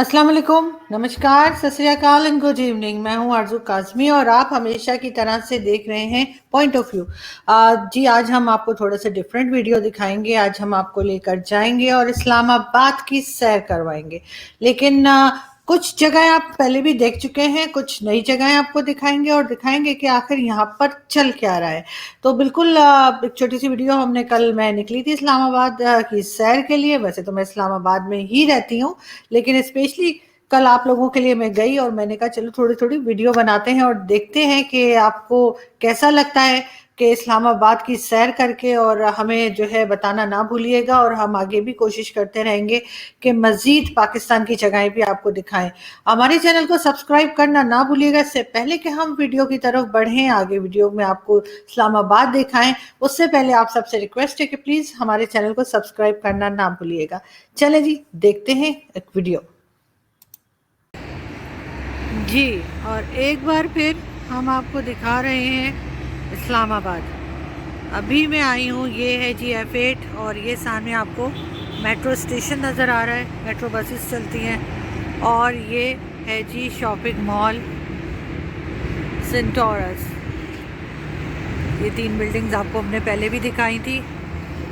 अस्सलाम वालेकुम, नमस्कार, सत श्री अकाल एंड गुड इवनिंग। मैं हूं आरज़ू काज़मी और आप हमेशा की तरह से देख रहे हैं पॉइंट ऑफ व्यू। जी, आज हम आपको थोड़ा सा डिफरेंट वीडियो दिखाएंगे। आज हम आपको लेकर जाएंगे और इस्लामाबाद की सैर करवाएंगे। लेकिन कुछ जगह आप पहले भी देख चुके हैं, कुछ नई जगहें आपको दिखाएंगे और दिखाएंगे कि आखिर यहाँ पर चल क्या रहा है। तो बिल्कुल एक छोटी सी वीडियो मैं निकली थी इस्लामाबाद की सैर के लिए। वैसे तो मैं इस्लामाबाद में ही रहती हूँ, लेकिन स्पेशली कल आप लोगों के लिए मैं गई और मैंने कहा चलो थोड़ी थोड़ी वीडियो बनाते हैं और देखते हैं कि आपको कैसा लगता है कि इस्लामाबाद की सैर करके। और हमें जो है बताना ना भूलिएगा और हम आगे भी कोशिश करते रहेंगे कि मज़ीद पाकिस्तान की जगहें भी आपको दिखाएं। हमारे चैनल को सब्सक्राइब करना ना भूलिएगा। इससे पहले कि हम वीडियो की तरफ बढ़ें, आगे वीडियो में आपको इस्लामाबाद दिखाएं, उससे पहले आप सबसे रिक्वेस्ट है कि प्लीज़ हमारे चैनल को सब्सक्राइब करना ना भूलिएगा। चले जी, देखते हैं एक वीडियो। जी, और एक बार फिर हम आपको दिखा रहे हैं इस्लामाबाद। अभी मैं आई हूँ, ये है जी F8 और ये सामने आपको मेट्रो स्टेशन नज़र आ रहा है, मेट्रो बसेस चलती हैं। और ये है जी शॉपिंग मॉल सेंटोरस। ये 3 बिल्डिंग्स आपको हमने पहले भी दिखाई थी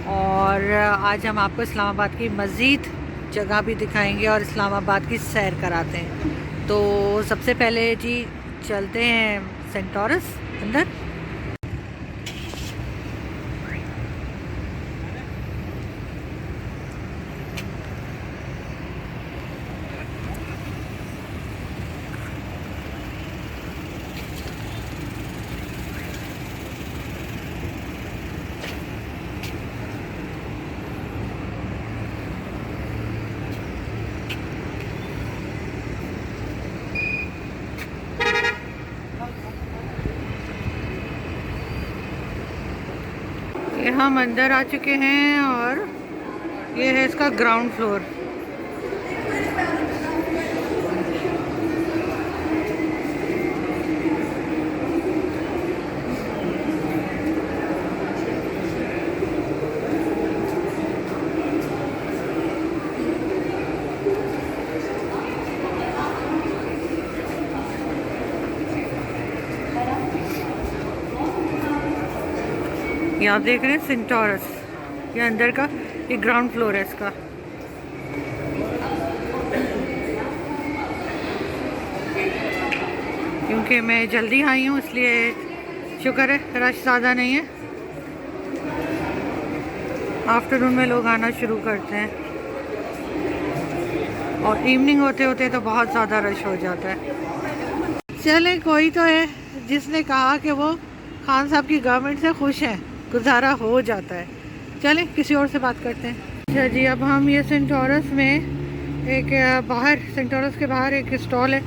और आज हम आपको इस्लामाबाद की मज़ीद जगह भी दिखाएंगे और इस्लामाबाद की सैर कराते हैं। तो सबसे पहले जी चलते हैं सेंटोरस अंदर। ये हम अंदर आ चुके हैं और ये है इसका ग्राउंड फ्लोर। ये आप देख रहे हैं सेंटोरस, ये अंदर का ये ग्राउंड फ्लोर है इसका। क्योंकि मैं जल्दी आई हूँ इसलिए शुक्र है रश ज़्यादा नहीं है। आफ्टरनून में लोग आना शुरू करते हैं और इवनिंग होते होते तो बहुत ज़्यादा रश हो जाता है। चले, कोई तो है जिसने कहा कि वो खान साहब की गवर्नमेंट से खुश हैं, गुजारा हो जाता है। चलें किसी और से बात करते हैं। अच्छा जी, अब हम ये सेंटोरस में एक बाहर, सेंटोरस के बाहर एक स्टॉल है,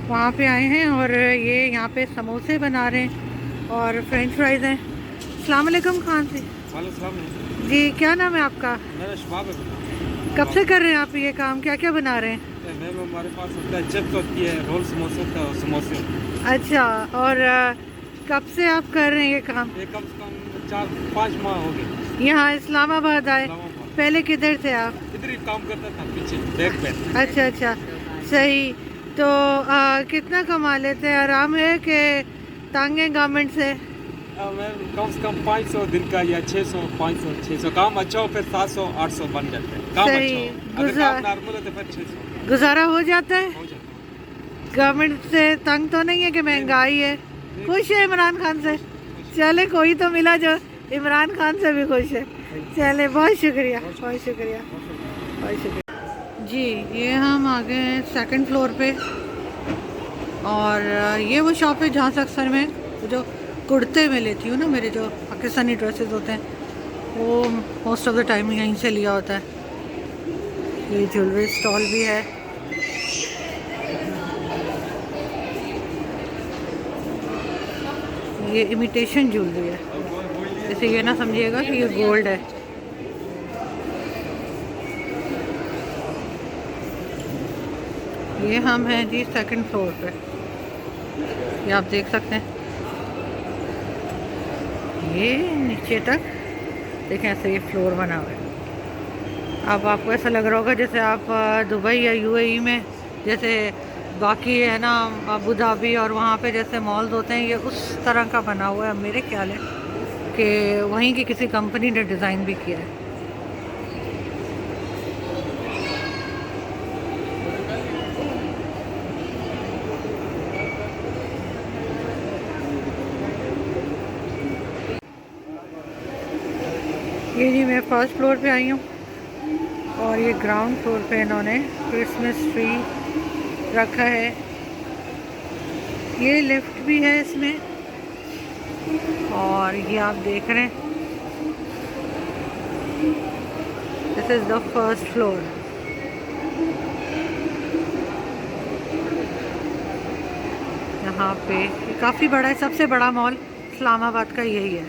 वहाँ पे आए हैं और ये यहाँ पे समोसे बना रहे हैं और फ्रेंच फ्राइज़ हैं। अस्सलाम वालेकुम खान जी। जी, क्या नाम है आपका? मेरा शबाब है। कब से कर रहे हैं आप ये काम, क्या क्या बना रहे हैं? मैम हमारे पास होता है चिप्स होती है, रोल समोसे होता है, समोसे। अच्छा, और कब से आप कर रहे हैं ये काम? ये कम से कम 4-5 माह हो गए। यहाँ इस्लामाबाद आए? पहले किधर थे आप? इधर ही काम करता था पीछे बैक पे। अच्छा अच्छा, सही। तो कितना कमा लेते हैं? आराम है कि तंग है गवर्नमेंट से? मैम कम से कम 500 दिन का या 600, 500, 600 काम अच्छा हो फिर 700, 800 बन जाते हैं। काम सही। अच्छा हो, अगर काम नॉर्मल हो तो फिर 600 गुजारा हो जाता है? हो जाता है। गवर्नमेंट से तंग तो नहीं है कि महंगाई है? खुश है इमरान खान से? चले, कोई तो मिला जो इमरान खान से भी खुश है। चले, बहुत शुक्रिया, बहुत शुक्रिया, बहुत शुक्रिया जी। ये हम आ गए हैं सेकंड फ्लोर पे और ये वो शॉप है जहाँ से अक्सर मैं जो कुर्ते में लेती हूँ ना, मेरे जो पाकिस्तानी ड्रेसेस होते हैं वो मोस्ट ऑफ द टाइम यहीं से लिया होता है। ये ज्वेलरी स्टॉल भी है। ये इमिटेशन ज्वेलरी है, जैसे ये ना समझिएगा कि ये गोल्ड है। ये हम हैं जी सेकंड फ्लोर पे, ये आप देख सकते हैं। ये नीचे तक देखें, ऐसे ये फ्लोर बना हुआ है। अब आपको ऐसा लग रहा होगा जैसे आप दुबई या यूएई में जैसे बाकी है ना अबू धाबी और वहाँ पे जैसे मॉल्स होते हैं, ये उस तरह का बना हुआ है। मेरे ख्याल है कि वहीं की किसी कंपनी ने डिज़ाइन भी किया है। ये जी मैं फर्स्ट फ्लोर पे आई हूँ और ये ग्राउंड फ्लोर पे इन्होंने क्रिसमस ट्री रखा है। ये लिफ्ट भी है इसमें और ये आप देख रहे हैं, this is the first floor. यहाँ पे काफ़ी बड़ा है, सबसे बड़ा मॉल इस्लामाबाद का यही है।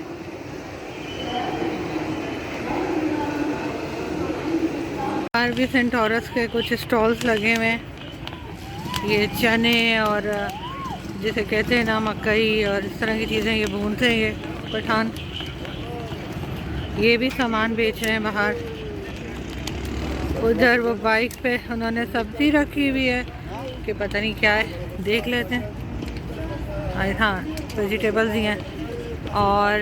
बाहर भी सेंटोरस के कुछ स्टॉल्स लगे हुए हैं। ये चने और जिसे कहते हैं ना मकई और इस तरह की चीज़ें ये भूनते हैं ये पठान। ये भी सामान बेच रहे हैं बाहर। उधर वो बाइक पे उन्होंने सब्ज़ी रखी हुई है कि पता नहीं क्या है, देख लेते हैं। हाँ, वेजिटेबल्स ही हैं। और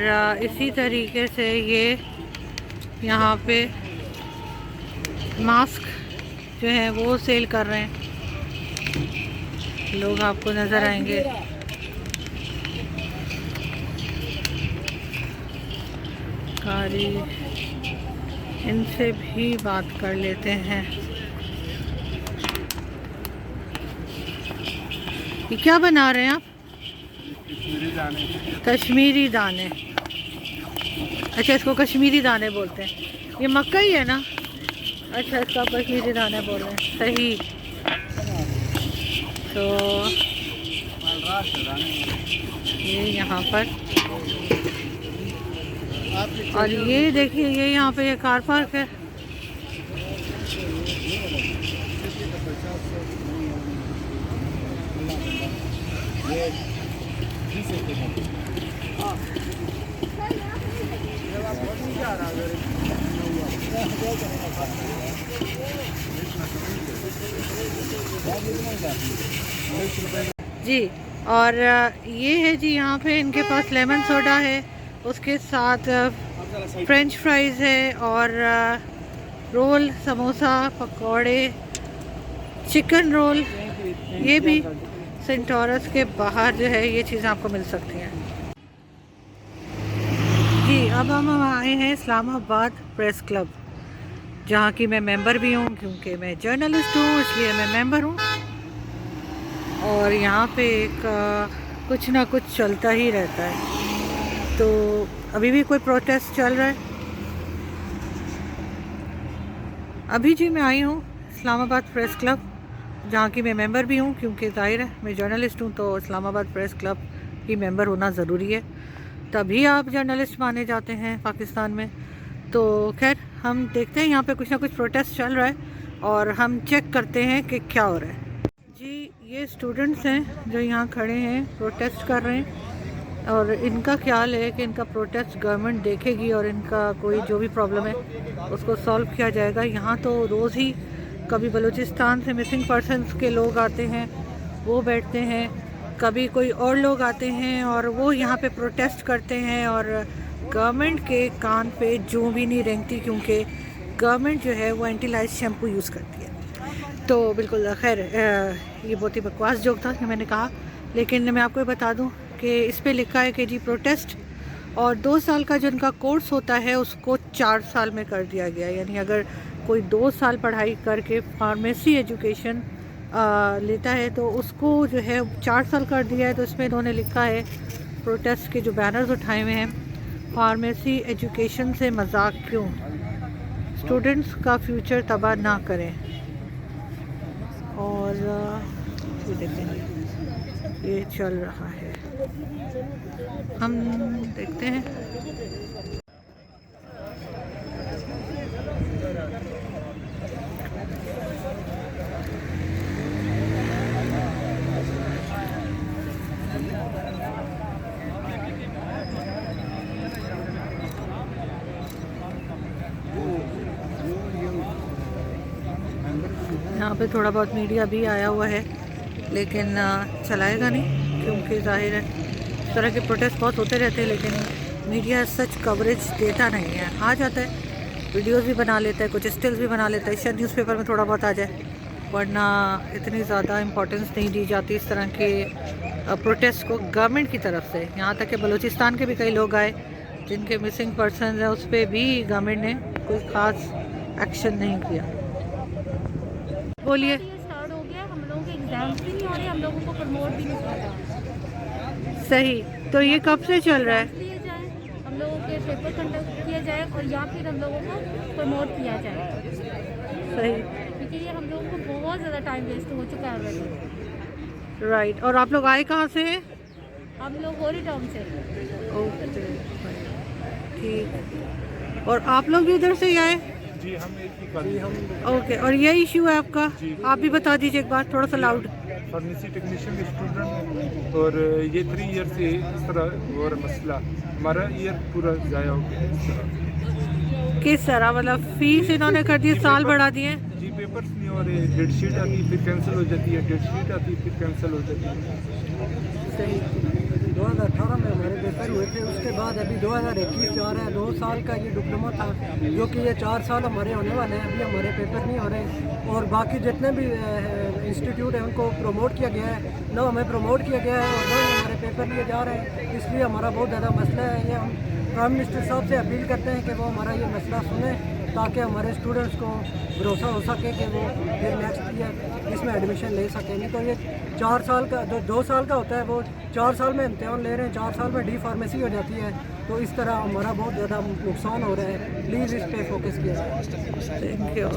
इसी तरीके से ये यहाँ पे मास्क जो है वो सेल कर रहे हैं, लोग आपको नज़र आएंगे। कारी इनसे भी बात कर लेते हैं। ये क्या बना रहे हैं आप? कश्मीरी दाने। अच्छा, इसको कश्मीरी दाने बोलते हैं। ये मकई है ना? अच्छा, इसका कश्मीरी दाने बोल रहे हैं, सही। तो ये यहाँ पर, और ये देखिए ये यहाँ पे ये कार पार्क है। जी, और ये है जी यहाँ पे इनके पास लेमन सोडा है, उसके साथ फ्रेंच फ्राइज़ है और रोल, समोसा, पकौड़े, चिकन रोल। ये भी सेंटोरस के बाहर जो है ये चीज़ें आपको मिल सकती हैं। जी, अब हम आए हैं इस्लामाबाद प्रेस क्लब, जहाँ की मैं मेंबर भी हूँ, क्योंकि मैं जर्नलिस्ट हूँ इसलिए मैं मेंबर हूँ। और यहाँ पे एक कुछ ना कुछ चलता ही रहता है। तो अभी भी कोई प्रोटेस्ट चल रहा है। अभी जी मैं आई हूँ इस्लामाबाद प्रेस क्लब, जहाँ की मैं मेंबर भी हूँ, क्योंकि ज़ाहिर है मैं जर्नलिस्ट हूँ तो इस्लामाबाद प्रेस क्लब की मेंबर होना ज़रूरी है, तभी आप जर्नलिस्ट माने जाते हैं पाकिस्तान में। तो खैर हम देखते हैं, यहाँ पे कुछ ना कुछ प्रोटेस्ट चल रहा है और हम चेक करते हैं कि क्या हो रहा है। जी, ये स्टूडेंट्स हैं जो यहाँ खड़े हैं, प्रोटेस्ट कर रहे हैं और इनका ख्याल है कि इनका प्रोटेस्ट गवर्नमेंट देखेगी और इनका कोई जो भी प्रॉब्लम है उसको सॉल्व किया जाएगा। यहाँ तो रोज़ ही कभी बलूचिस्तान से मिसिंग पर्सनस के लोग आते हैं, वो बैठते हैं, कभी कोई और लोग आते हैं और वो यहाँ पे प्रोटेस्ट करते हैं, और गवर्नमेंट के कान पे जूं भी नहीं रेंगती, क्योंकि गवर्नमेंट जो है वो एंटीलाइज शैम्पू यूज़ करती है। तो बिल्कुल खैर ये बहुत ही बकवास जोक था कि मैंने कहा, लेकिन मैं आपको बता दूं कि इस पे लिखा है कि जी प्रोटेस्ट, और 2 साल का जो इनका कोर्स होता है उसको 4 साल में कर दिया गया। यानी अगर कोई 2 साल पढ़ाई करके फार्मेसी एजुकेशन लेता है तो उसको जो है 4 साल कर दिया है। तो इसमें इन्होंने लिखा है, प्रोटेस्ट के जो बैनर्स उठाए हुए हैं, फार्मेसी एजुकेशन से मजाक क्यों, स्टूडेंट्स का फ्यूचर तबाह ना करें। और ये देखेंगे ये चल रहा है, हम देखते हैं। यहाँ पे थोड़ा बहुत मीडिया भी आया हुआ है, लेकिन चलाएगा नहीं, क्योंकि जाहिर है इस तरह के प्रोटेस्ट बहुत होते रहते हैं, लेकिन मीडिया सच कवरेज देता नहीं है। आ जाता है, वीडियोस भी बना लेता है, कुछ स्टिल्स भी बना लेता है, शायद न्यूज़पेपर में थोड़ा बहुत आ जाए, वरना इतनी ज़्यादा इम्पोर्टेंस नहीं दी जाती इस तरह के प्रोटेस्ट को गवर्नमेंट की तरफ से। यहाँ तक कि बलूचिस्तान के भी कई लोग आए जिनके मिसिंग पर्सन है, उस पर भी गवर्नमेंट ने कोई ख़ास एक्शन नहीं किया। बोलिए। स्टार्ट हो गया, हम लोगों के एग्जाम्स भी नहीं हो रहे, हम लोगों को प्रमोट भी नहीं कर रहा। सही, तो ये कब से चल रहा है? दिए जाए, हम लोगों के पेपर कंडक्ट किया जाए और या फिर हम लोगों को प्रमोट किया जाए। सही, क्योंकि ये हम लोगों को बहुत ज़्यादा टाइम वेस्ट हो चुका है ऑलरेडी। राइट। और आप लोग आए कहाँ से हैं? हम लोग होली टाउन से। ओके, ठीक। और आप लोग भी उधर से ही आए? जी, हम एक ही कॉलेज हम ओके। और ये इशू है आपका? आप भी बता दीजिए एक बार, थोड़ा सा लाउड। फार्मेसी टेक्नीशियन स्टूडेंट, और ये 3 ईयर से इस तरह और मसला हमारा ईयर पूरा ज़ाया हो गया इस तरह। किस तरह? मतलब फीस इन्होंने कर दी, साल बढ़ा दिए? जी, पेपर्स नहीं हो रहे, डेट शीट आती फिर कैंसिल हो जाती है, डेट शीट आती फिर कैंसिल हो जाती है। सही। 2018 में हमारे पेपर हुए थे, उसके बाद अभी 2021 जा रहा है, 2 साल का ये डिप्लोमा था, जो कि ये 4 साल हमारे होने वाले हैं। अभी हमारे पेपर नहीं हो रहे, और बाकी जितने भी इंस्टीट्यूट हैं उनको प्रमोट किया गया है, ना हमें प्रमोट किया गया है और ना ही हमारे पेपर लिए जा रहे हैं। इसलिए हमारा बहुत ज़्यादा मसला है। ये हम प्राइम मिनिस्टर साहब से अपील करते हैं कि वो हमारा ये मसला सुने, ताकि हमारे स्टूडेंट्स को भरोसा हो सके कि वो फिर नेक्स्ट ईयर इसमें एडमिशन ले सकें। नहीं तो ये 4 साल का 2 साल का होता है, वो 4 साल में इम्तिहान ले रहे हैं, 4 साल में डी फार्मेसी हो जाती है। तो इस तरह हमारा बहुत ज़्यादा नुकसान हो रहा है। प्लीज़ इस पर फोकस किया जाए। Thank you.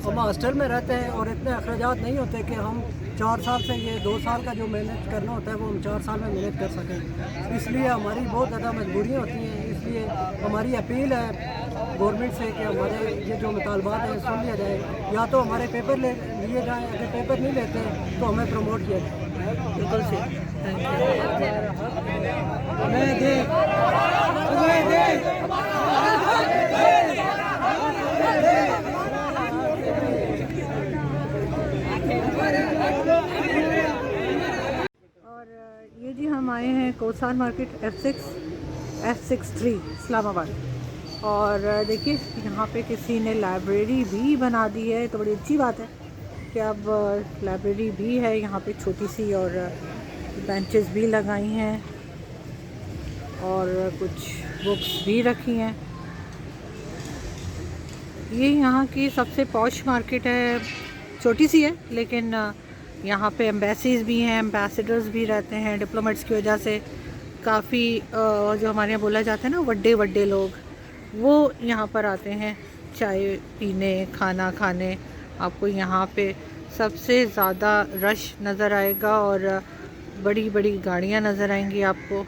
हम हॉस्टल में रहते हैं और इतने अखराजात नहीं होते कि हम 4 साल से ये 2 साल का जो मेहनत करना होता है वो हम 4 साल में मेहनत कर सकें। इसलिए हमारी बहुत ज़्यादा मजबूरियाँ होती हैं। इसलिए हमारी अपील है गवर्नमेंट से कि हमारे ये जो मुतालबात हैं सुन लिया जाए, या तो हमारे पेपर लिए जाएँ, अगर पेपर नहीं लेते तो हमें प्रमोट किया जाए। बिल्कुल सही। थैंक और ये जी हम आए हैं कोसान मार्केट F63 इस्लामाबाद। और देखिए यहाँ पे किसी ने लाइब्रेरी भी बना दी है, तो बड़ी अच्छी बात है कि अब लाइब्रेरी भी है यहाँ पे छोटी सी, और बेंचेस भी लगाई हैं और कुछ बुक्स भी रखी हैं। ये यहाँ की सबसे पॉश मार्केट है, छोटी सी है, लेकिन यहाँ पे एम्बेसीज भी हैं, एम्बेसडर्स भी रहते हैं। डिप्लोमेट्स की वजह से काफ़ी जो हमारे यहाँ बोला जाता है ना, बड़े बड़े लोग, वो यहाँ पर आते हैं चाय पीने, खाना खाने। आपको यहाँ पे सबसे ज़्यादा रश नज़र आएगा और बड़ी बड़ी गाड़ियाँ नज़र आएंगी आपको।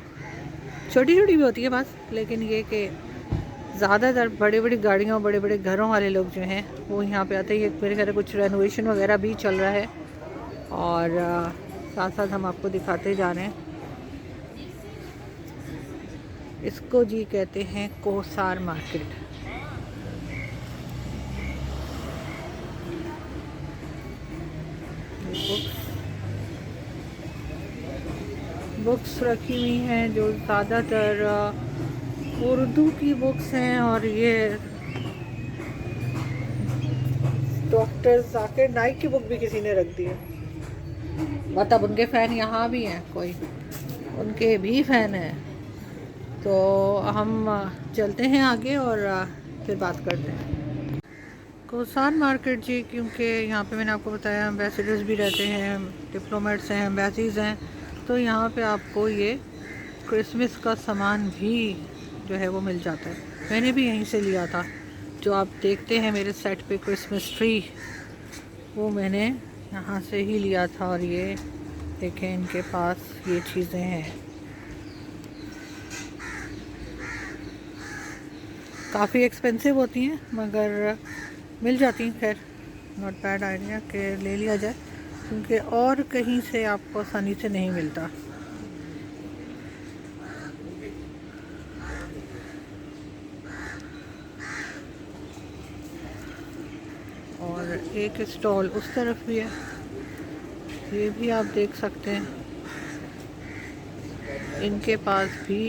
छोटी छोटी भी होती है बस, लेकिन ये कि ज़्यादातर बड़ी बड़ी गाड़ियों और बड़े बड़े घरों वाले लोग जो हैं वो यहाँ पे आते हैं। मेरे ख्याल कुछ रेनोवेशन वगैरह भी चल रहा है, और साथ साथ हम आपको दिखाते जा रहे हैं। इसको जी कहते हैं कोसार मार्केट। बुक्स रखी हुई हैं जो ज़्यादातर उर्दू की बुक्स हैं, और ये डॉक्टर जाकिर नाइक की बुक भी किसी ने रख दी है। मतलब उनके फ़ैन यहाँ भी हैं, कोई उनके भी फ़ैन हैं। तो हम चलते हैं आगे और फिर बात करते हैं। कोसान मार्केट जी, क्योंकि यहाँ पे मैंने आपको बताया एम्बेसडर्स भी रहते हैं, डिप्लोमेट्स हैं, एम्बेसीज हैं, तो यहाँ पे आपको ये क्रिसमस का सामान भी जो है वो मिल जाता है। मैंने भी यहीं से लिया था, जो आप देखते हैं मेरे सेट पे क्रिसमस ट्री, वो मैंने यहाँ से ही लिया था। और ये देखें इनके पास ये चीज़ें हैं, काफ़ी एक्सपेंसिव होती हैं मगर मिल जाती हैं। खैर नॉट बैड आइडिया कि ले लिया जाए, क्योंकि और कहीं से आपको आसानी से नहीं मिलता। और एक स्टॉल उस तरफ भी है, ये भी आप देख सकते हैं। इनके पास भी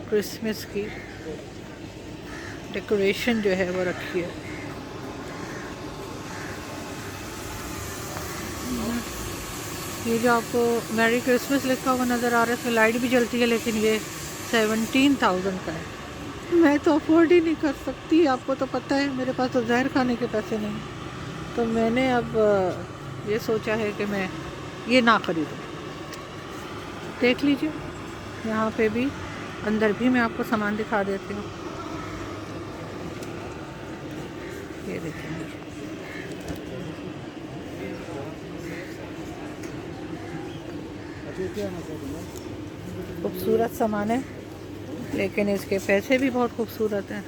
क्रिसमस की डेकोरेशन जो है वो रखी है। ये जो आपको मैरी क्रिसमस लिखा हुआ नज़र आ रहा है, इसमें लाइट भी जलती है, लेकिन ये 17,000 का है। मैं तो अफोर्ड ही नहीं कर सकती, आपको तो पता है मेरे पास तो जहर खाने के पैसे नहीं, तो मैंने अब ये सोचा है कि मैं ये ना ख़रीदूँ। देख लीजिए यहाँ पे भी, अंदर भी मैं आपको सामान दिखा देती हूँ। ये देखेंगे, खूबसूरत सामान है, लेकिन इसके पैसे भी बहुत खूबसूरत हैं।